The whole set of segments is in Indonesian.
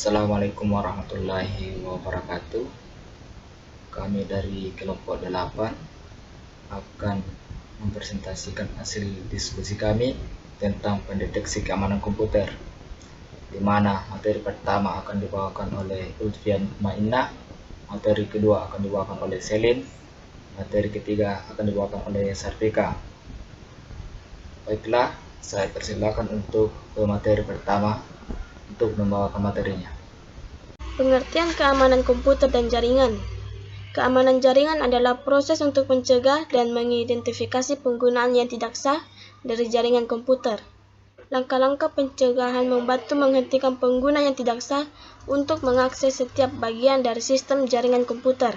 Assalamualaikum warahmatullahi wabarakatuh. Kami dari kelompok 8 akan mempresentasikan hasil diskusi kami tentang pendeteksi keamanan komputer, di mana materi pertama akan dibawakan oleh Ulfian Ma'inah, materi kedua akan dibawakan oleh Selin, materi ketiga akan dibawakan oleh Sarfika. Baiklah, saya persilakan untuk materi pertama untuk membawakan materinya. Pengertian keamanan komputer dan jaringan. Keamanan jaringan adalah proses untuk mencegah dan mengidentifikasi penggunaan yang tidak sah dari jaringan komputer. Langkah-langkah pencegahan membantu menghentikan pengguna yang tidak sah untuk mengakses setiap bagian dari sistem jaringan komputer.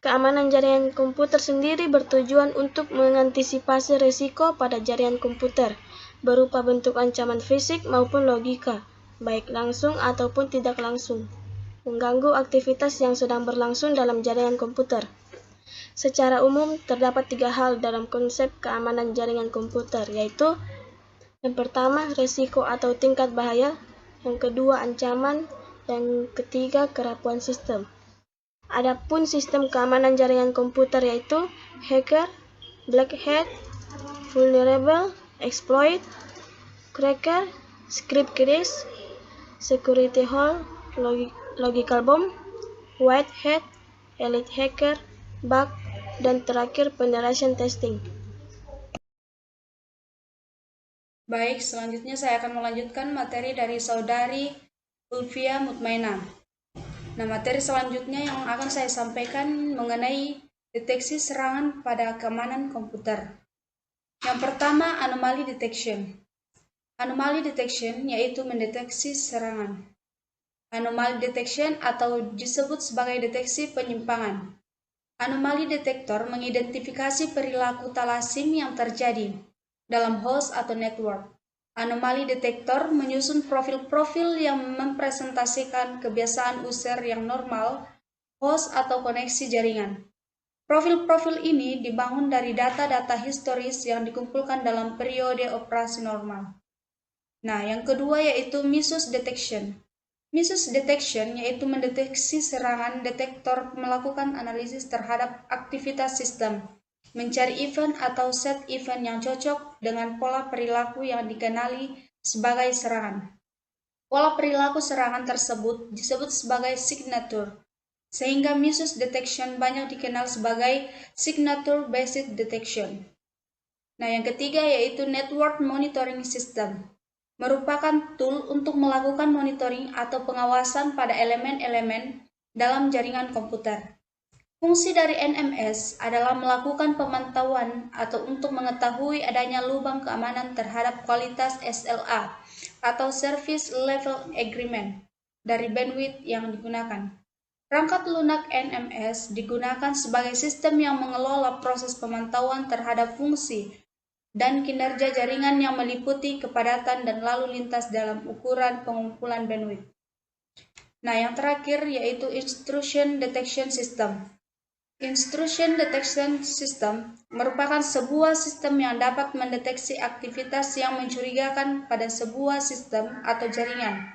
Keamanan jaringan komputer sendiri bertujuan untuk mengantisipasi risiko pada jaringan komputer, berupa bentuk ancaman fisik maupun logika, baik langsung ataupun tidak langsung, mengganggu aktivitas yang sedang berlangsung dalam jaringan komputer. Secara umum, terdapat 3 hal dalam konsep keamanan jaringan komputer, yaitu yang pertama, risiko atau tingkat bahaya, yang kedua, ancaman, dan ketiga, kerapuan sistem. Adapun sistem keamanan jaringan komputer yaitu hacker, black hat, vulnerable, exploit, cracker, script kiddie, security hole, logical bomb, white hat, elite hacker, bug, dan terakhir penetration testing. Baik, selanjutnya saya akan melanjutkan materi dari saudari Ulfia Mutmainah. Nah, materi selanjutnya yang akan saya sampaikan mengenai deteksi serangan pada keamanan komputer. Yang pertama, anomaly detection. Anomaly detection yaitu mendeteksi serangan. Anomaly detection atau disebut sebagai deteksi penyimpangan. Anomaly detektor mengidentifikasi perilaku tak lazim yang terjadi dalam host atau network. Anomaly detektor menyusun profil-profil yang mempresentasikan kebiasaan user yang normal, host atau koneksi jaringan. Profil-profil ini dibangun dari data-data historis yang dikumpulkan dalam periode operasi normal. Nah, yang kedua yaitu misuse detection. Misuse detection yaitu mendeteksi serangan. Detektor melakukan analisis terhadap aktivitas sistem, mencari event atau set event yang cocok dengan pola perilaku yang dikenali sebagai serangan. Pola perilaku serangan tersebut disebut sebagai signature, sehingga misuse detection banyak dikenal sebagai signature based detection. Nah, yang ketiga yaitu network monitoring system, merupakan tool untuk melakukan monitoring atau pengawasan pada elemen-elemen dalam jaringan komputer. Fungsi dari NMS adalah melakukan pemantauan atau untuk mengetahui adanya lubang keamanan terhadap kualitas SLA atau Service Level Agreement dari bandwidth yang digunakan. Perangkat lunak NMS digunakan sebagai sistem yang mengelola proses pemantauan terhadap fungsi dan kinerja jaringan yang meliputi kepadatan dan lalu lintas dalam ukuran pengumpulan bandwidth. Nah, yang terakhir yaitu Intrusion Detection System. Intrusion Detection System merupakan sebuah sistem yang dapat mendeteksi aktivitas yang mencurigakan pada sebuah sistem atau jaringan.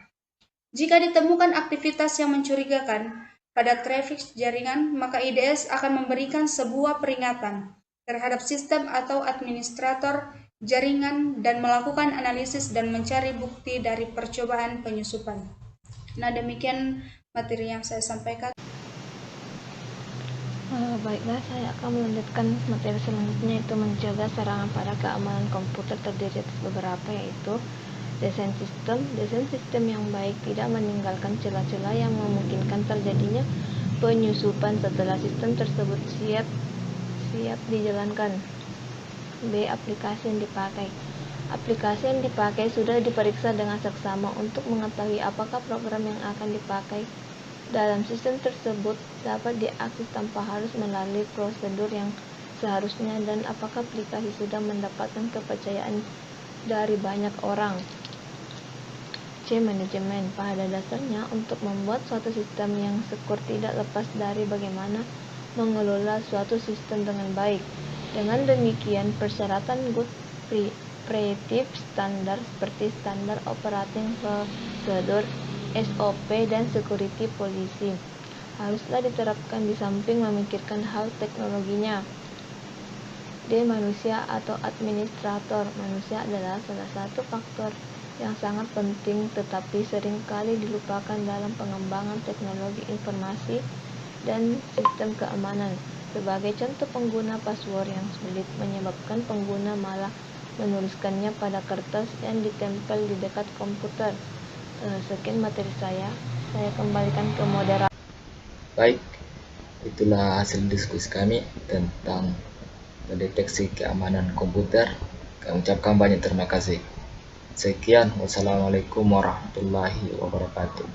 Jika ditemukan aktivitas yang mencurigakan pada traffic jaringan, maka IDS akan memberikan sebuah peringatan terhadap sistem atau administrator jaringan dan melakukan analisis dan mencari bukti dari percobaan penyusupan. Nah, demikian materi yang saya sampaikan. Baiklah, saya akan melanjutkan materi selanjutnya, yaitu mencegah serangan pada keamanan komputer, terdiri atas beberapa, yaitu desain sistem. Desain sistem yang baik tidak meninggalkan celah-celah yang memungkinkan terjadinya penyusupan setelah sistem tersebut siap dijalankan. B. Aplikasi yang dipakai. Aplikasi yang dipakai sudah diperiksa dengan seksama untuk mengetahui apakah program yang akan dipakai dalam sistem tersebut dapat diakses tanpa harus melalui prosedur yang seharusnya, dan apakah aplikasi sudah mendapatkan kepercayaan dari banyak orang. C. Manajemen. Pada dasarnya, untuk membuat suatu sistem yang secure tidak lepas dari bagaimana mengelola suatu sistem dengan baik. Dengan demikian, persyaratan good operative standard seperti standar operating procedure, SOP dan security policy. Haruslah diterapkan di samping memikirkan hal teknologinya. D. Manusia atau administrator. Manusia adalah salah satu faktor yang sangat penting tetapi seringkali dilupakan dalam pengembangan teknologi informasi dan sistem keamanan. Sebagai contoh, pengguna password yang sulit menyebabkan pengguna malah menuliskannya pada kertas yang ditempel di dekat komputer. Sekian materi saya kembalikan ke moderator. Baik, itulah hasil diskusi kami tentang mendeteksi keamanan komputer. Kami ucapkan banyak terima kasih. Sekian, wassalamualaikum warahmatullahi wabarakatuh.